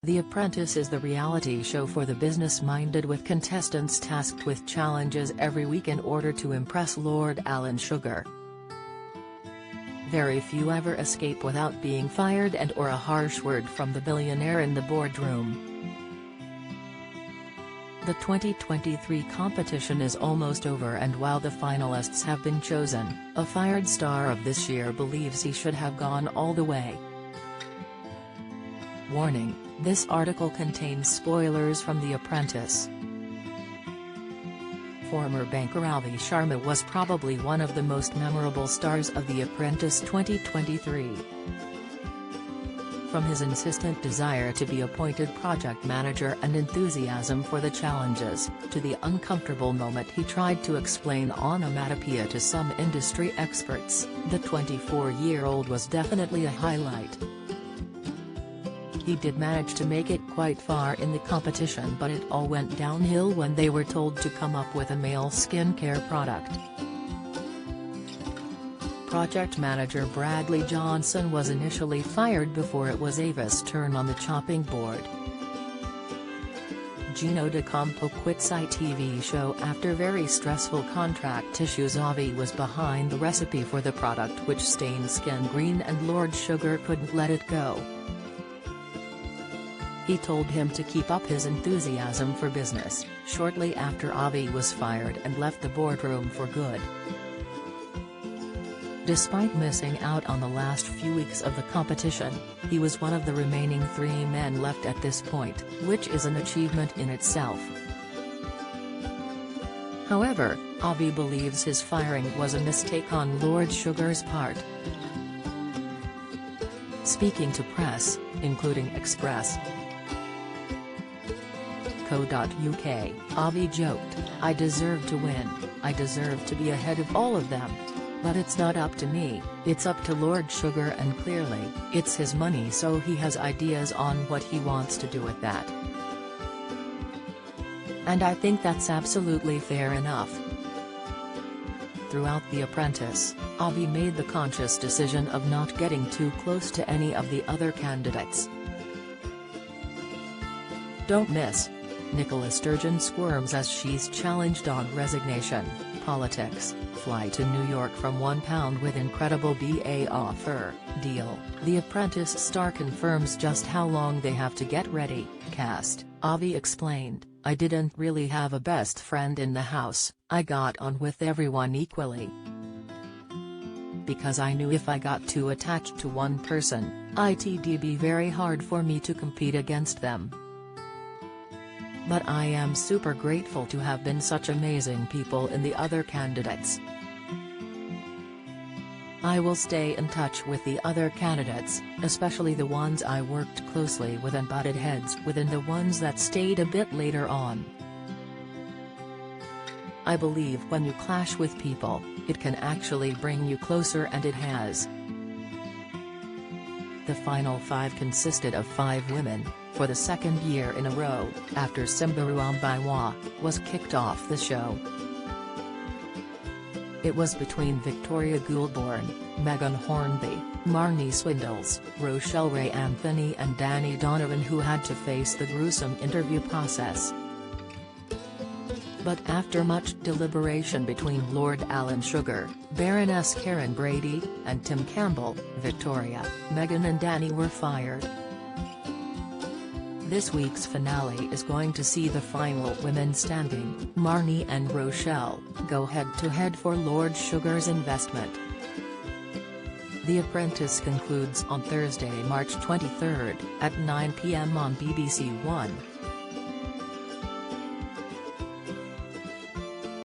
The Apprentice is the reality show for the business-minded, with contestants tasked with challenges every week in order to impress Lord Alan Sugar. Very few ever escape without being fired and/or a harsh word from the billionaire in the boardroom. The 2023 competition is almost over, and while the finalists have been chosen, a fired star of this year believes he should have gone all the way. Warning: this article contains spoilers from The Apprentice. Former banker Avi Sharma was probably one of the most memorable stars of The Apprentice 2023. From his insistent desire to be appointed project manager and enthusiasm for the challenges, to the uncomfortable moment he tried to explain onomatopoeia to some industry experts, the 24-year-old was definitely a highlight. He did manage to make it quite far in the competition, but it all went downhill when they were told to come up with a male skincare product. Project manager Bradley Johnson was initially fired before it was Ava's turn on the chopping board. Gino D'Acampo quits ITV show after very stressful contract issues. Avi was behind the recipe for the product which stained skin green, and Lord Sugar couldn't let it go. He told him to keep up his enthusiasm for business, shortly after Avi was fired and left the boardroom for good. Despite missing out on the last few weeks of the competition, he was one of the remaining 3 men left at this point, which is an achievement in itself. However, Avi believes his firing was a mistake on Lord Sugar's part. Speaking to press, including Express.co.uk, Avi joked, "I deserve to win, I deserve to be ahead of all of them. But it's not up to me, it's up to Lord Sugar, and clearly, it's his money, so he has ideas on what he wants to do with that. And I think that's absolutely fair enough." Throughout The Apprentice, Avi made the conscious decision of not getting too close to any of the other candidates. Don't miss: Nicola Sturgeon squirms as she's challenged on resignation, politics, fly to New York from £1 with incredible BA offer, deal. The Apprentice star confirms just how long they have to get ready. Cast: Avi explained, "I didn't really have a best friend in the house, I got on with everyone equally. Because I knew if I got too attached to one person, it'd be very hard for me to compete against them. But I am super grateful to have been such amazing people in the other candidates. I will stay in touch with the other candidates, especially the ones I worked closely with and butted heads with, and the ones that stayed a bit later on. I believe when you clash with people, it can actually bring you closer, and it has." The final 5 consisted of 5 women, for the second year in a row, after Simbaru Ambaiwa was kicked off the show. It was between Victoria Gouldbourne, Megan Hornby, Marnie Swindles, Rochelle Ray Anthony and Danny Donovan who had to face the gruesome interview process. But after much deliberation between Lord Alan Sugar, Baroness Karen Brady, and Tim Campbell, Victoria, Megan and Danny were fired. This week's finale is going to see the final women standing, Marnie and Rochelle, go head-to-head for Lord Sugar's investment. The Apprentice concludes on Thursday, March 23, at 9 p.m. on BBC One.